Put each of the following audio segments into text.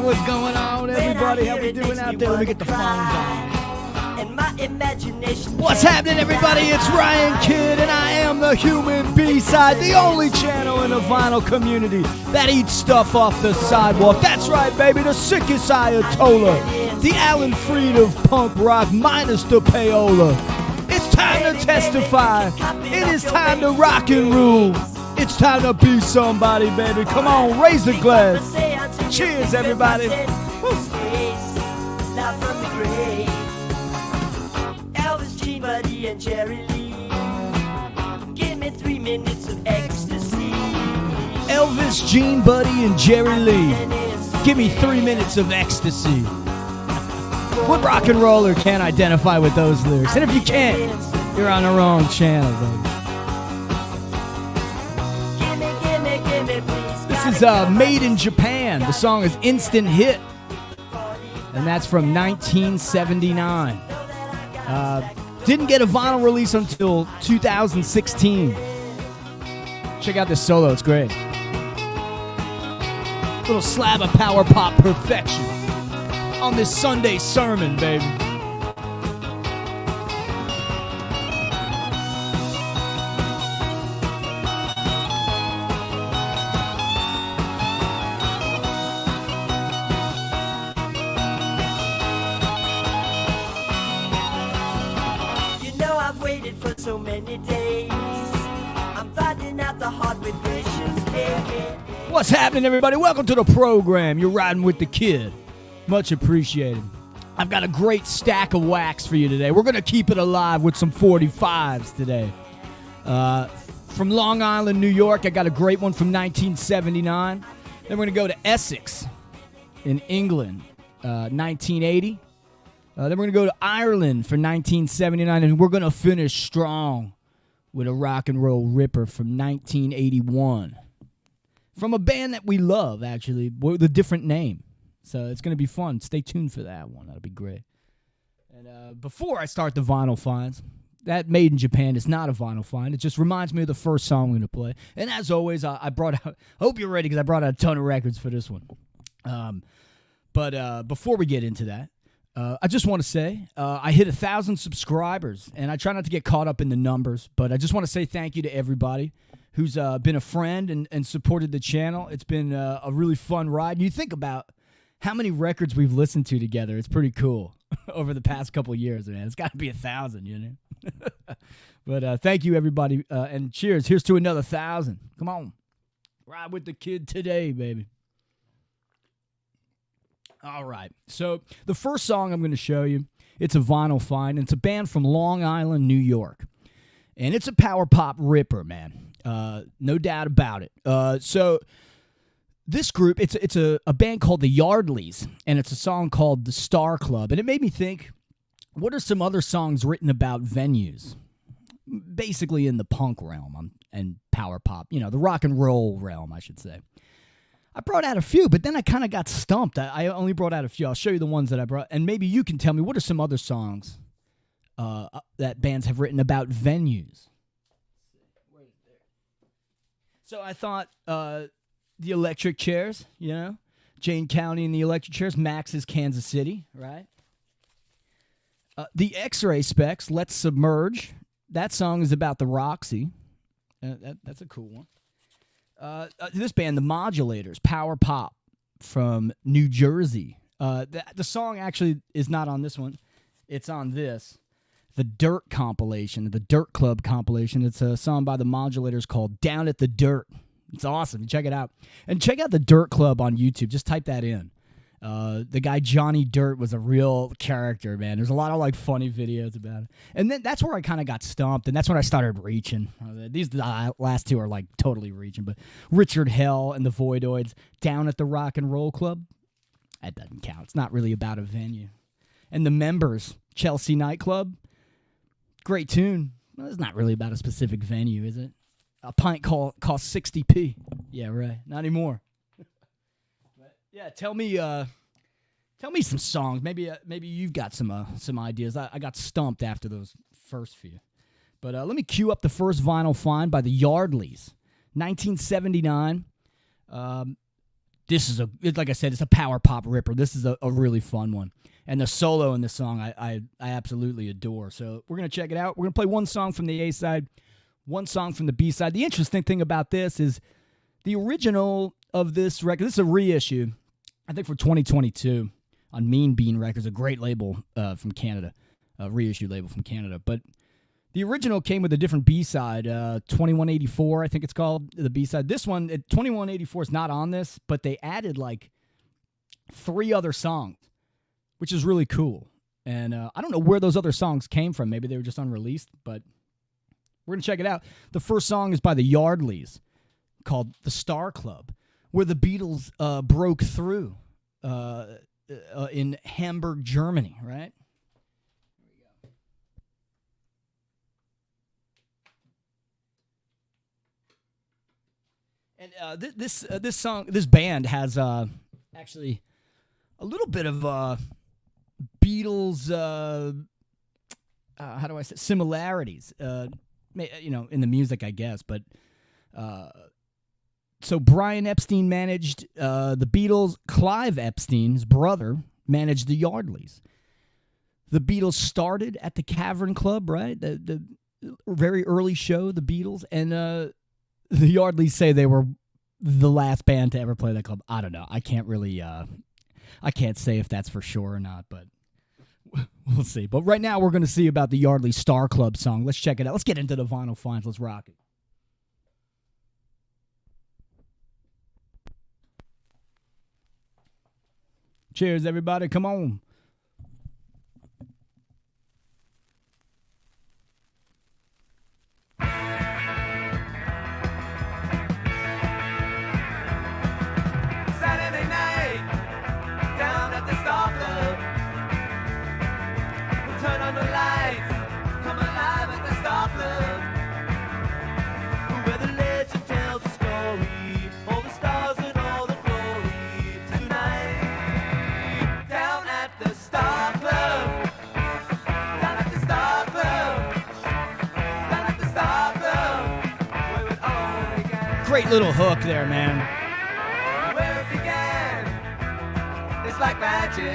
what's going on, everybody? How we doing out there? Let me get the phones on. And my imagination. What's happening, everybody? It's Ryan Kidd, and I am the Human B-Side, the only channel in the vinyl community that eats stuff off the sidewalk. That's right, baby, the sickest Ayatollah, the Alan Freed of punk rock minus the payola. It's time to testify. It is time to rock and rule. It's time to be somebody, baby. Come on, raise a glass. Cheers, everybody. Elvis, G, Buddy, and Jerry Lee. Give me 3 minutes of ecstasy. Elvis, Gene, Buddy, and Jerry Lee. Give me 3 minutes of ecstasy. What rock and roller can't identify with those lyrics? And if you can't, you're on the wrong channel, baby. This is Made in Japan. The song is Instant Hit. And that's from 1979. Didn't get a vinyl release until 2016. Check out this solo, it's great. Little slab of power pop perfection on this Sunday sermon, baby. For so many days, I'm finding out the heart with gracious care. What's happening, everybody? Welcome to the program. You're riding with the kid. Much appreciated. I've got a great stack of wax for you today. We're going to keep it alive with some 45s today. From Long Island, New York, I got a great one from 1979. Then we're going to go to Essex in England, 1980. Then we're going to go to Ireland for 1979, and we're going to finish strong with a rock and roll ripper from 1981. From a band that we love, actually, with a different name. So it's going to be fun. Stay tuned for that one. That'll be great. And before I start the vinyl finds, that Made in Japan is not a vinyl find. It just reminds me of the first song we're going to play. And as always, I brought out, I hope you're ready because I brought out a ton of records for this one. But before we get into that, I just want to say I hit 1,000 subscribers, and I try not to get caught up in the numbers, but I just want to say thank you to everybody who's been a friend and supported the channel. It's been a really fun ride. You think about how many records we've listened to together. It's pretty cool over the past couple of years, man. It's got to be 1,000, you know? But thank you, everybody, and cheers. Here's to another 1,000. Come on. Ride with the kid today, baby. All right, so the first song I'm going to show you, it's a vinyl find. It's a band from Long Island, New York, and it's a power pop ripper, man. No doubt about it. So this group, it's a band called the Yardleys, and it's a song called The Star Club, and it made me think, what are some other songs written about venues? Basically in the punk realm and power pop, you know, the rock and roll realm, I should say. I brought out a few, but then I kind of got stumped. I only brought out a few. I'll show you the ones that I brought, and maybe you can tell me what are some other songs that bands have written about venues. So I thought the Electric Chairs, you know, Jane County and the Electric Chairs. Max's Kansas City, right? The X-Ray Specs, Let's Submerge. That song is about the Roxy. That's a cool one. This band, the Modulators, power pop from New Jersey. The song actually is not on this one. It's on this, the Dirt compilation, the Dirt Club compilation. It's a song by the Modulators called Down at the Dirt. It's awesome. Check it out. And check out the Dirt Club on YouTube. Just type that in. The guy Johnny Dirt was a real character, man. There's a lot of like funny videos about it. And then that's where I kind of got stumped, and that's when I started reaching. These last two are like totally reaching, but Richard Hell and the Voidoids, Down at the Rock and Roll Club. That doesn't count. It's not really about a venue. And the Members, Chelsea Nightclub. Great tune. Well, it's not really about a specific venue, is it? A pint costs 60p. Yeah, right. Not anymore. Yeah, tell me some songs. Maybe you've got some ideas. I got stumped after those first few. But let me cue up the first vinyl find by the Yardleys, 1979. this is like I said, it's a power pop ripper. This is a really fun one. And the solo in this song I absolutely adore. So we're going to check it out. We're going to play one song from the A side, one song from the B side. The interesting thing about this is the original of this record, this is a reissue, I think for 2022 on Mean Bean Records, a great label from Canada, a reissue label from Canada. But the original came with a different B-side, 2184, I think it's called, the B-side. This one, 2184 is not on this, but they added like 3 other songs, which is really cool. And I don't know where those other songs came from. Maybe they were just unreleased, but we're going to check it out. The first song is by the Yardleys called The Star Club, where the Beatles broke through in Hamburg, Germany, right? And this song, this band has actually a little bit of Beatles, how do I say, similarities, in the music, I guess. But so Brian Epstein managed the Beatles. Clive Epstein's brother managed the Yardleys. The Beatles started at the Cavern Club, right? The very early show, the Beatles, and the Yardleys say they were the last band to ever play that club. I don't know. I can't really, I can't say if that's for sure or not, but we'll see. But right now we're going to see about the Yardley Star Club song. Let's check it out. Let's get into the vinyl finds. Let's rock it. Cheers, everybody. Come on. Saturday night, down at the Star Club. We'll turn on the lights, come alive at the Star Club. Where the legend tells the story, all the stars and all the glory. Tonight, down at the Star Club. Down at the Star Club. Down at the Star Club. Where it all began. Great little hook there, man. Where it began, it's like magic.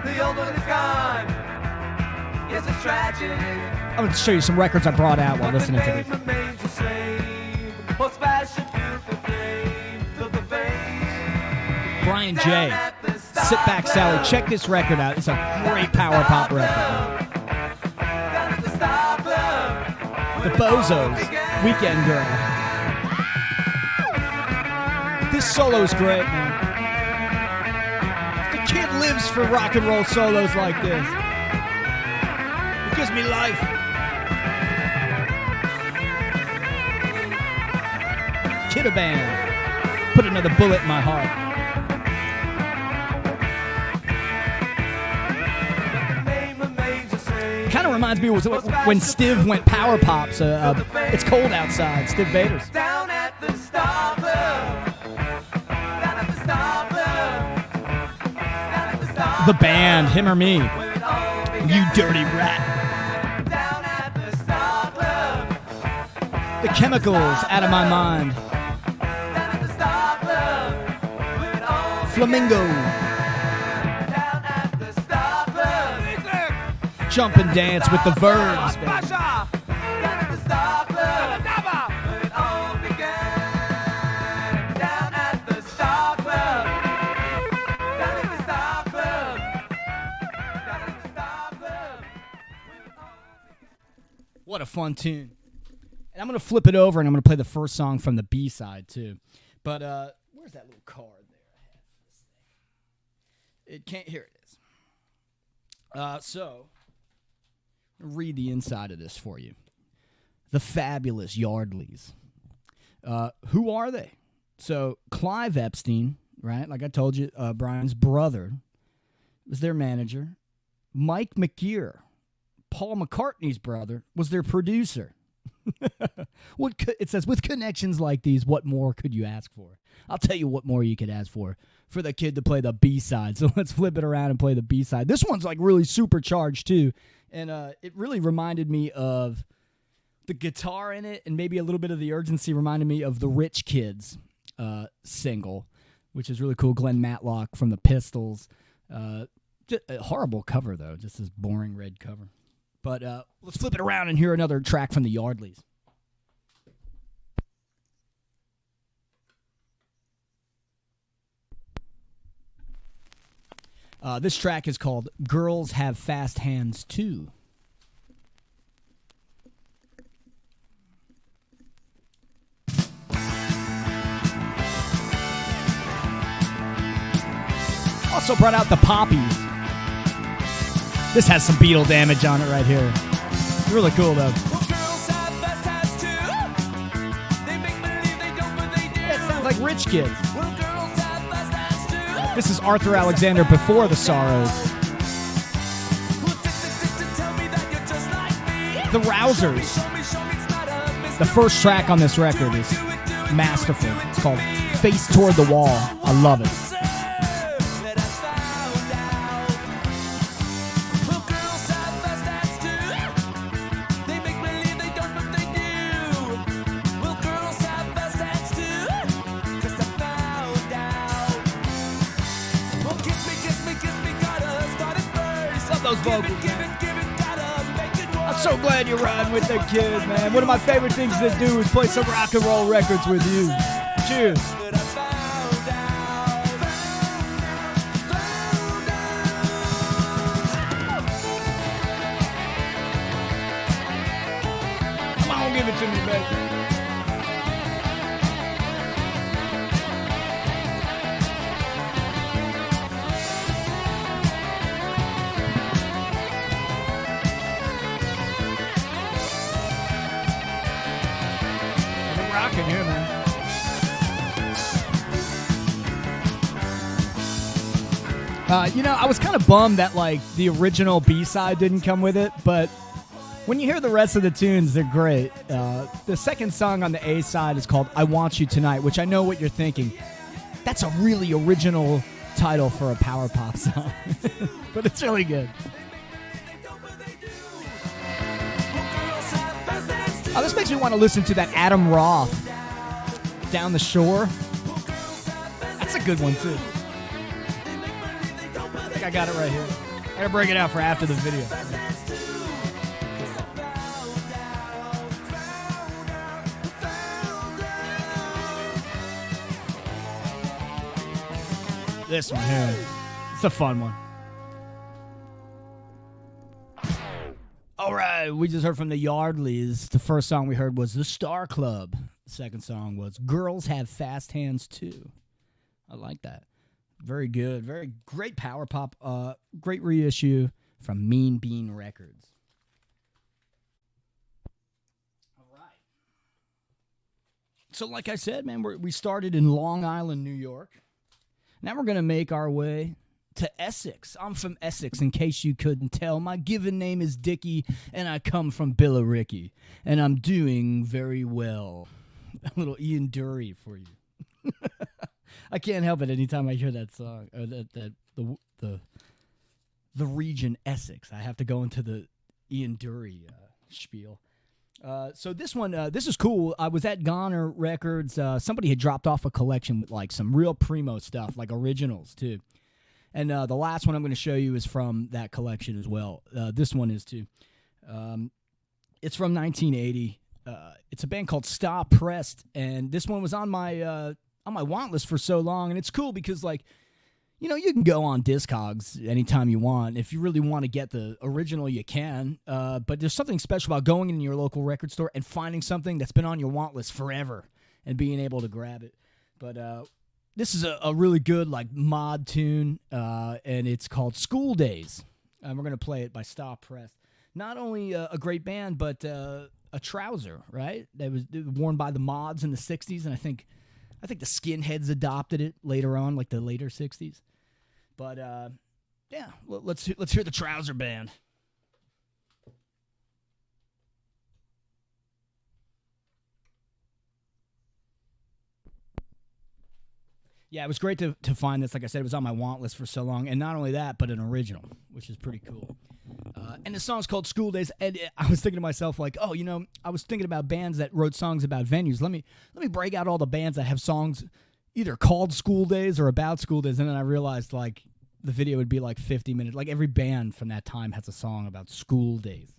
The old one is gone. Yes, it's tragic. I'm going to show you some records I brought out while But listening the to name this. remains the same. What's fashion, beautiful flame, look the face. Brian Down J. at the Star Sit back, Sally. Club. Check this record out. It's a great power pop record. Down at the Star Club. The Where it all Bozos, began. Weekend Girl. This solo's great, man. The kid lives for rock and roll solos like this. It gives me life. Kidda Band. Put another bullet in my heart. The name remains the same. Kind of reminds me of when Stiv went power pop. So it's cold outside. Stiv Bators. Down at the Star Club. Down at the Star Club. Down at the Star The band, him or me. Where it all began. You dirty rat. Down at the Star Club. The Chemicals, Out of My Mind. Down at the Star Club. Where it all Flamingo. began. Down at the Star Club. Jump and dance with the Verbs, baby. Down at the Star Club. Where it all began. Down at the Star Club. Down at the Star Club. Down at the Star Club. Where it all began. What a fun tune. And I'm going to flip it over and I'm going to play the first song from the B side too. But where's that little card there? I have this thing. It can't. Here it is. So, I'll read the inside of this for you. The fabulous Yardleys. Who are they? So, Clive Epstein, right? Like I told you, Brian's brother was their manager. Mike McGear, Paul McCartney's brother, was their producer. It says, with connections like these, what more could you ask for? I'll tell you what more you could ask for the kid to play the B-side. So let's flip it around and play the B-side. This one's like really supercharged too, and it really reminded me of the guitar in it, and maybe a little bit of the urgency reminded me of the Rich Kids single, which is really cool. Glenn Matlock from the Pistols. Just a horrible cover, though. Just this boring red cover. But let's flip it around and hear another track from the Yardleys. This track is called Girls Have Fast Hands Too. Also brought out the Poppies. This has some Beatle damage on it right here. Really cool, though. Yeah, it sounds like Rich Kids. This is Arthur Alexander before the Sorrows. The Rousers. The first track on this record is masterful. It's called Face Toward the Wall. I love it. Those vocals, man. I'm so glad you're riding with that kid, man. One of my favorite things to do is play some rock and roll records with you. Cheers. Come on, give it to me, baby. Rocking here, man. I was kind of bummed that like the original B-side didn't come with it, but when you hear the rest of the tunes, they're great. The second song on the A-side is called I Want You Tonight, which I know what you're thinking. That's a really original title for a power pop song, but it's really good. This makes me want to listen to that Adam Roth, Down the Shore. That's a good one, too. I think I got it right here. I gotta break it out for after the video. This one here. It's a fun one. All right, we just heard from the Yardleys. The first song we heard was The Star Club. The second song was Girls Have Fast Hands Too. I like that. Very good. Very great power pop. Great reissue from Mean Bean Records. All right. So like I said, man, we started in Long Island, New York. Now we're going to make our way to Essex. I'm from Essex, in case you couldn't tell. My given name is Dickie, and I come from Billericay, and I'm doing very well. A little Ian Dury for you. I can't help it anytime I hear that song, or the region Essex. I have to go into the Ian Dury spiel. So this one, this is cool. I was at Goner Records. Somebody had dropped off a collection with like some real primo stuff, like originals too. And the last one I'm going to show you is from that collection as well. This one is too. It's from 1980. It's a band called Stop Pressed, and this one was on my want list for so long. And it's cool because, like, you know, you can go on Discogs anytime you want. If you really want to get the original, you can. But there's something special about going in your local record store and finding something that's been on your want list forever and being able to grab it. But this is a really good, like, mod tune, and it's called School Days. And we're going to play it by Stop Pressed. Not only a great band, but a trouser, right? That was worn by the mods in the 60s, and I think the skinheads adopted it later on, like the later 60s. But, yeah, let's hear the Trouser Band. Yeah, it was great to find this. Like I said, it was on my want list for so long. And not only that, but an original, which is pretty cool. And the song's called School Days. And I was thinking to myself, like, oh, I was thinking about bands that wrote songs about venues. Let me break out all the bands that have songs either called School Days or about school days. And then I realized, like, the video would be like 50 minutes. Like, every band from that time has a song about school days.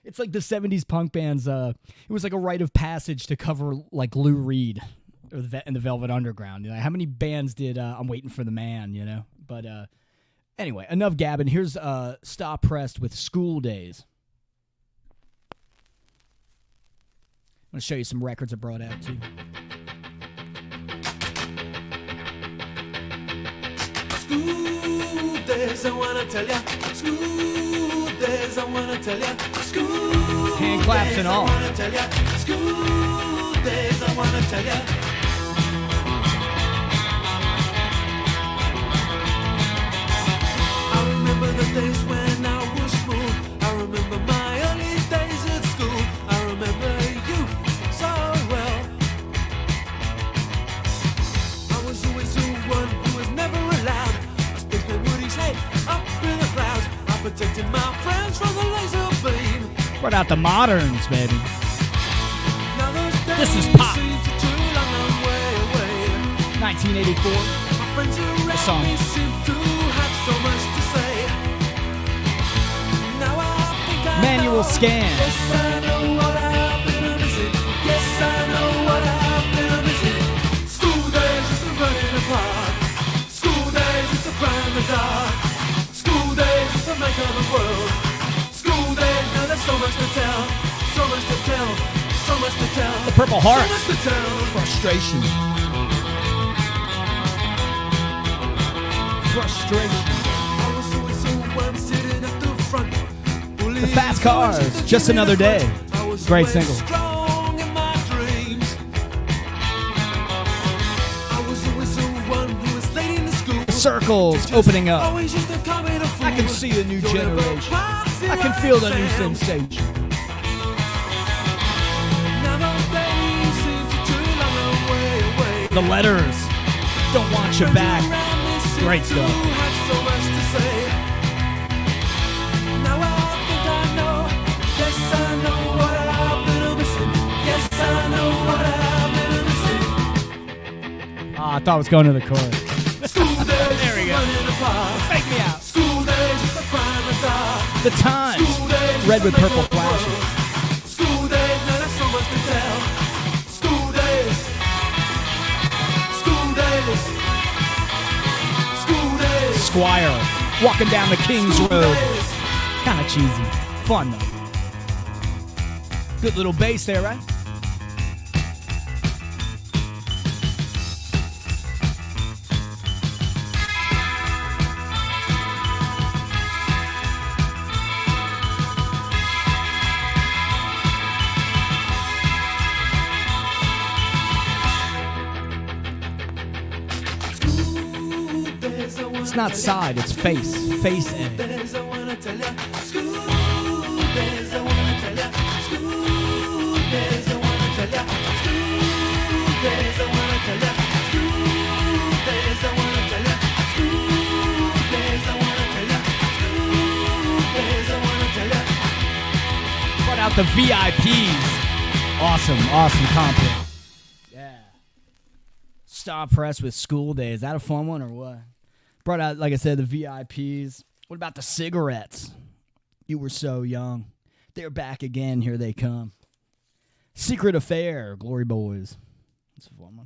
It's like the 70s punk bands. It was like a rite of passage to cover, like, Lou Reed and the Velvet Underground. How many bands did I'm Waiting for the Man, But anyway, enough gabbing. Here's Stop Pressed with School Days. I'm going to show you some records I brought out, too. School days, I wanna tell ya. School days, I wanna tell ya. School Hand claps and all. I wanna tell ya. School days, I wanna tell ya. I remember the days when I was smooth. I remember my early days at school. I remember you so well. I was always the one who was never allowed. I stick the Woody's head up in the clouds. I protected my friends from the laser beam. Brought out the moderns, baby. Now those days This is pop. seem too long and way away. 1984. My friends song. around me seem to have so much to say. Now I think I Manual know. scan. Yes, I know what I've been missing. Yes, I know what I've been missing. School days is the running apart. School days is the crying in the dark. School days is the make of the world. School days, now there's so much to tell. So much to tell. So much to tell. The Purple Hearts. So much to tell. Frustration. Frustration. I was always the one sitting at the front. The Fast Cars, Just Another Day. Great single. Strong in my dreams. I was always the one who was late in the school. Circles opening up. Always used to call me the fool. I can see a new Join the generation. class, I can feel the new Sam. sensation. Now those days seem too long away. The Letters. Don't want you back. Great stuff. Have so much to say. Now I think I know. Yes, I know what I've been missing. Yes, I know what I've been missing. Ah, I thought I was going to the chorus. School days There we go. running apart. Fake me out. School days is the crime of dark. The Times. School days Red is with the purple make of the flashes. world. School days, now there's so much to tell. School days. School days. School days. Squire. Walking down the King's School Road. days. Kind of cheesy. Fun, though. Good little bass there, right? It's not side, it's face. Face end. Days I wanna tell ya. School days I wanna tell ya. School days I wanna tell ya. School days I wanna tell ya. School days I wanna tell ya. School days I wanna tell ya. School days I wanna tell ya. Brought out the VIPs. Awesome compliment. Yeah. Stop Press with School Day. Is that a fun one or what? Brought out, like I said, the VIPs. What about the Cigarettes? You Were So Young. They're back again. Here they come. Secret Affair, Glory Boys. That's a fun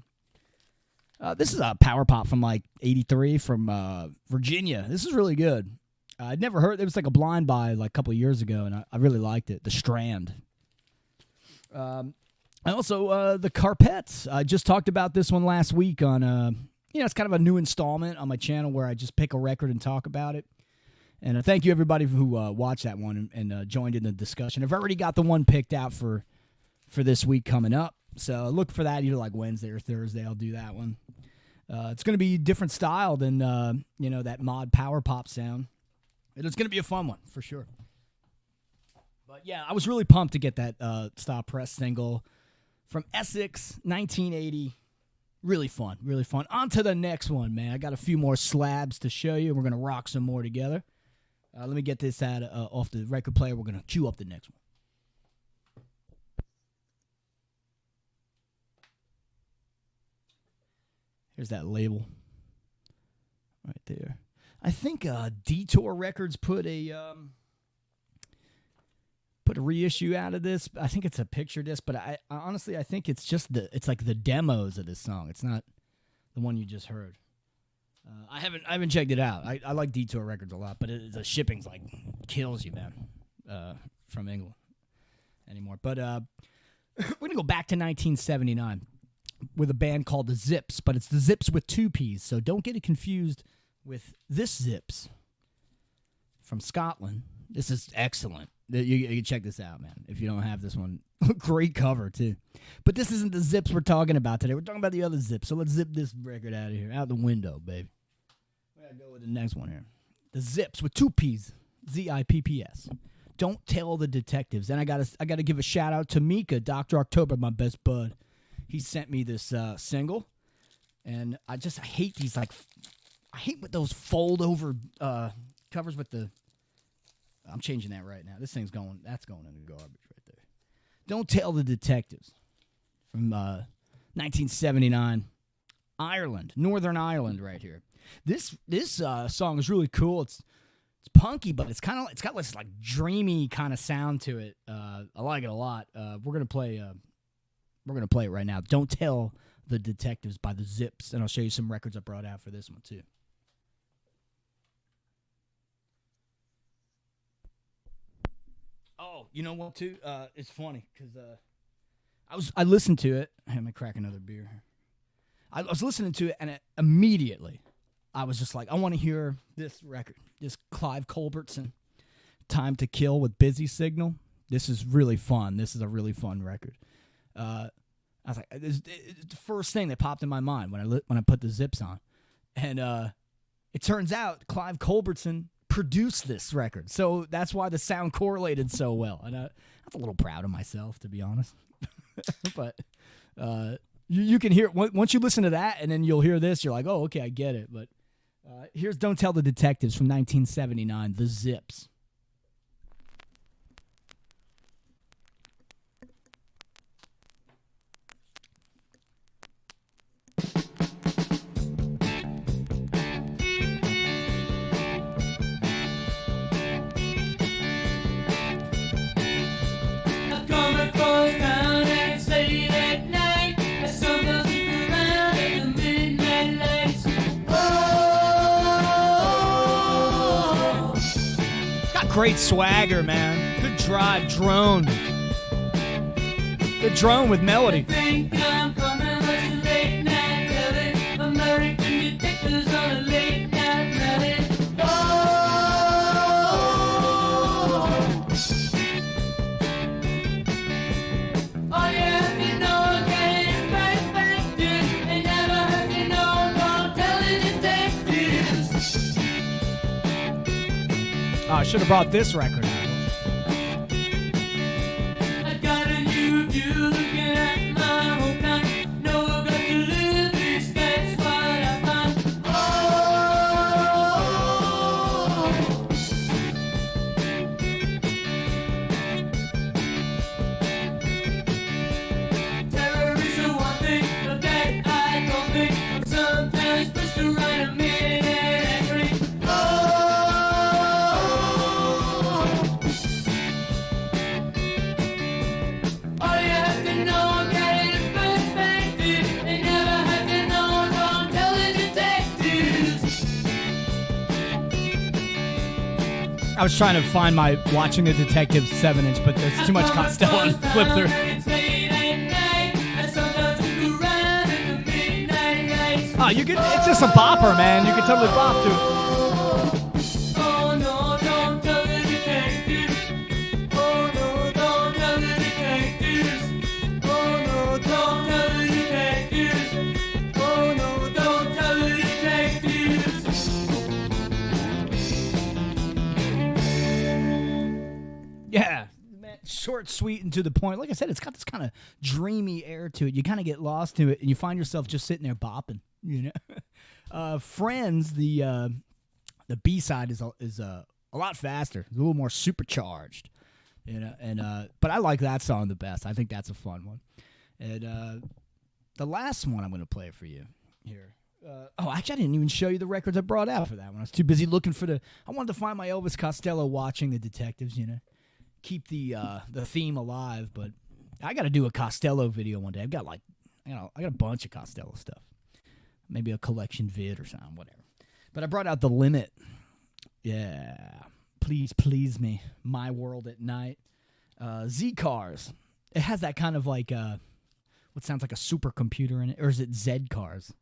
one. This is a power pop from like 83 from Virginia. This is really good. I'd never heard. It was like a blind buy like a couple of years ago, and I really liked it. The Strand. And also the Carpets. I just talked about this one last week on... it's kind of a new installment on my channel where I just pick a record and talk about it. And thank you, everybody who watched that one and joined in the discussion. I've already got the one picked out for this week coming up. So look for that either like Wednesday or Thursday. I'll do that one. It's going to be a different style than, that mod power pop sound. It's going to be a fun one for sure. But, yeah, I was really pumped to get that Stop Press single from Essex, 1980. Really fun, really fun. On to the next one, man. I got a few more slabs to show you. We're going to rock some more together. Let me get this out off the record player. We're going to cue up the next one. Here's that label right there. I think Detour Records put a reissue out of this. I think it's a picture disc, but I honestly I think it's just it's like the demos of this song. It's not the one you just heard. I haven't checked it out. I like Detour Records a lot, but the shipping's like kills you, man, from England anymore. But we're gonna go back to 1979 with a band called the Zips, but it's the Zips with 2 P's. So don't get it confused with this Zips from Scotland. This is excellent. You can check this out, man, if you don't have this one. Great cover, too. But this isn't the Zips we're talking about today. We're talking about the other Zips. So let's zip this record out of here, out the window, baby. We gotta go with the next one here. The Zips with 2 P's, Z-I-P-P-S. Don't Tell the Detectives. And I gotta give a shout out to Mika, Dr. October, my best bud. He sent me this single, and I hate these, I hate with those fold over covers with the. I'm changing that right now. That's going in the garbage right there. Don't Tell the Detectives from 1979, Ireland, Northern Ireland, right here. This song is really cool. It's punky, but it's got this like dreamy kind of sound to it. I like it a lot. We're gonna play it right now. Don't Tell the Detectives by the Zips, and I'll show you some records I brought out for this one too. Oh, you know what, too? It's funny, because I listened to it. Let me crack another beer. I was listening to it, and immediately, I was just like, I want to hear this record. This Clive Culbertson, Time to Kill with Busy Signal. This is really fun. This is a really fun record. I was like, it's the first thing that popped in my mind when I put the Zips on. And it turns out Clive Culbertson produced this record, so that's why the sound correlated so well. And I was a little proud of myself, to be honest. But you can hear once you listen to that, and then you'll hear this. You're like, oh, okay, I get it. But here's "Don't Tell the Detectives" from 1979, the Zips. Great swagger, man. Good drive, drone. Good drone with melody. I should have brought this record out. I got a new view looking at my hometown. No, I've got to live this, that's what I found. Terrorists are one thing, but that I don't think. I'm sometimes supposed to write a minute and drink. I was trying to find my Watching the Detectives 7-inch, but there's too much Costello and flip through. Oh, you can, it's just a bopper, man. You can totally bop to it. Short short, sweet, and to the point. Like I said, it's got this kind of dreamy air to it. You kind of get lost to it, and you find yourself just sitting there bopping. Friends, the B-side is a lot faster. It's a little more supercharged. But I like that song the best. I think that's a fun one. And the last one I'm going to play for you here. Actually, I didn't even show you the records I brought out for that one. I was too busy looking for I wanted to find my Elvis Costello Watching the Detectives, keep the theme alive. But I got to do a Costello video one day. I got a bunch of Costello stuff. Maybe a collection vid or something, whatever. But I brought out The Limit. Yeah. Please, Please Me. My World at Night. Z-Cars. It has that kind of like, what sounds like a supercomputer in it. Or is it Z-Cars?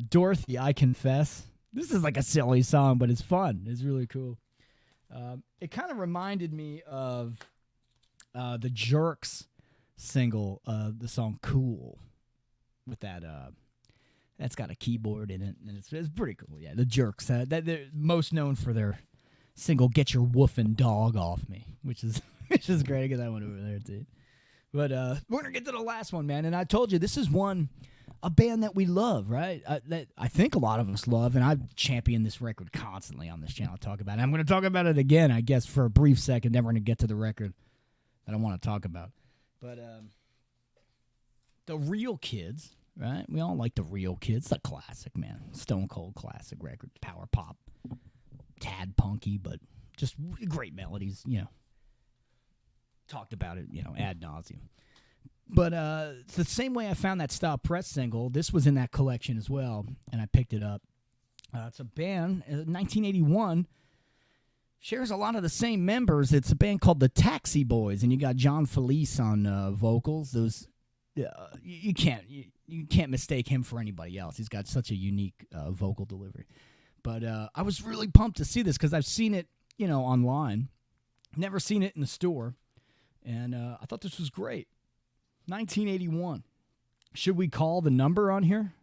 Dorothy, I Confess. This is like a silly song, but it's fun. It's really cool. It kind of reminded me of the Jerks single, the song Cool. With that's got a keyboard in it, and it's pretty cool. Yeah, the Jerks. They're most known for their single "Get Your Woofing Dog Off Me," which is great. I get that one over there too. But we're gonna get to the last one, man. And I told you this is a band that we love, right? That I think a lot of us love, and I've championed this record constantly on this channel. I talk about it. I'm going to talk about it again, I guess, for a brief second. Then we're going to get to the record that I want to talk about. But the Real Kids. Right? We all like the Real Kids. It's a classic, man. Stone cold classic record. Power pop. Tad punky, but just great melodies, Talked about it, ad nauseum. But it's the same way I found that Stop Press single. This was in that collection as well, and I picked it up. It's a band, 1981, shares a lot of the same members. It's a band called the Taxi Boys, and you got John Felice on vocals. Those you can't mistake him for anybody else. He's got such a unique vocal delivery. But I was really pumped to see this because I've seen it, online. Never seen it in the store. And I thought this was great. 1981. Should we call the number on here?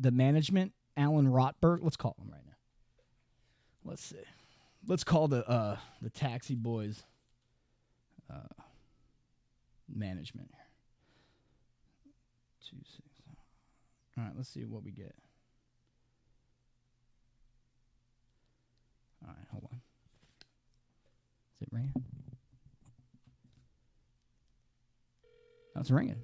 The management, Alan Rotberg. Let's call him right now. Let's see. Let's call the Taxi Boys management here. 26. All right, let's see what we get. All right, hold on. Is it ringing? Oh, it's ringing.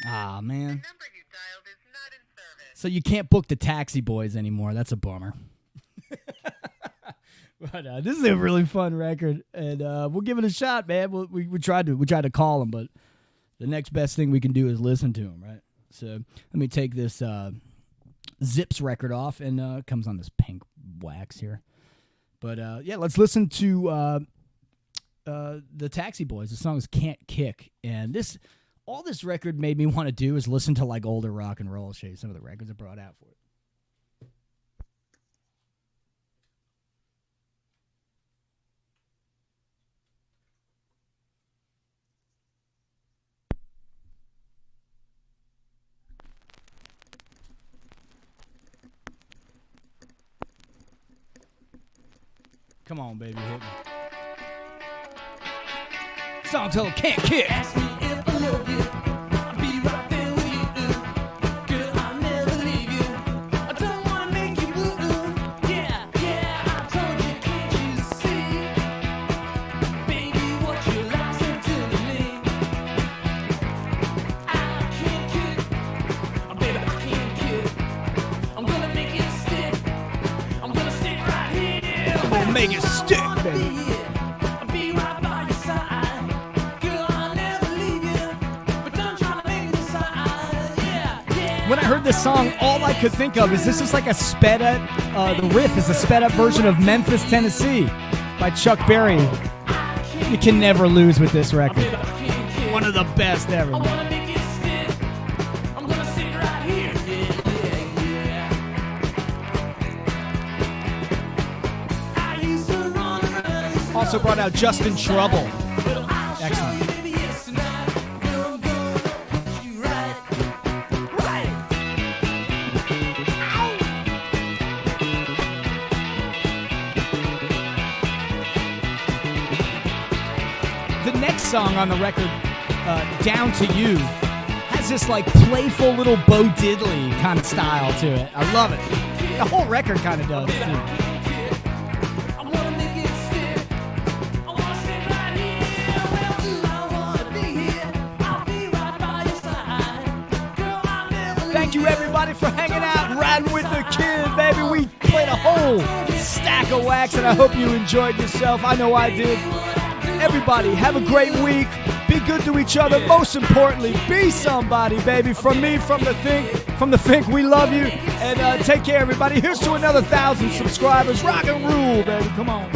Ah, man. The number you dialed is not in service. So you can't book the Taxi Boys anymore. That's a bummer. But this is a really fun record, and we'll give it a shot, man. We tried to call them, but the next best thing we can do is listen to them, right? So let me take this Zips record off, and it comes on this pink wax here. But yeah, let's listen to the Taxi Boys. The song is "Can't Kick," and all this record made me want to do is listen to like older rock and roll. I'll show you some of the records I brought out for it. Come on, baby, hit me. Song title, "Can't Kick." Ask me if I love you, I'll be right there with you. Girl, I'll never leave you. I don't wanna make you blue. Yeah, I told you, can't you see? Baby, what your lies are doing to me. I can't kick, baby, I can't kick. I'm gonna make it stick. I'm gonna stick right here. I'm gonna make it stick, baby. When I heard this song, all I could think of is this is like a sped up, the riff is a sped up version of Memphis, Tennessee by Chuck Berry. You can never lose with this record. One of the best ever. Also brought out Justin Trouble. Excellent. next song on the record, Down to You, has this like playful little Bo Diddley kind of style to it. I love it. The whole record kind of does too. Thank you everybody for hanging out, riding with the kid, baby. We played a whole stack of wax, and I hope you enjoyed yourself. I know I did. Everybody, have a great week. Be good to each other. Most importantly, be somebody, baby. From me, from the Think, we love you. And take care, everybody. Here's to another 1,000 subscribers. Rock and rule, baby. Come on.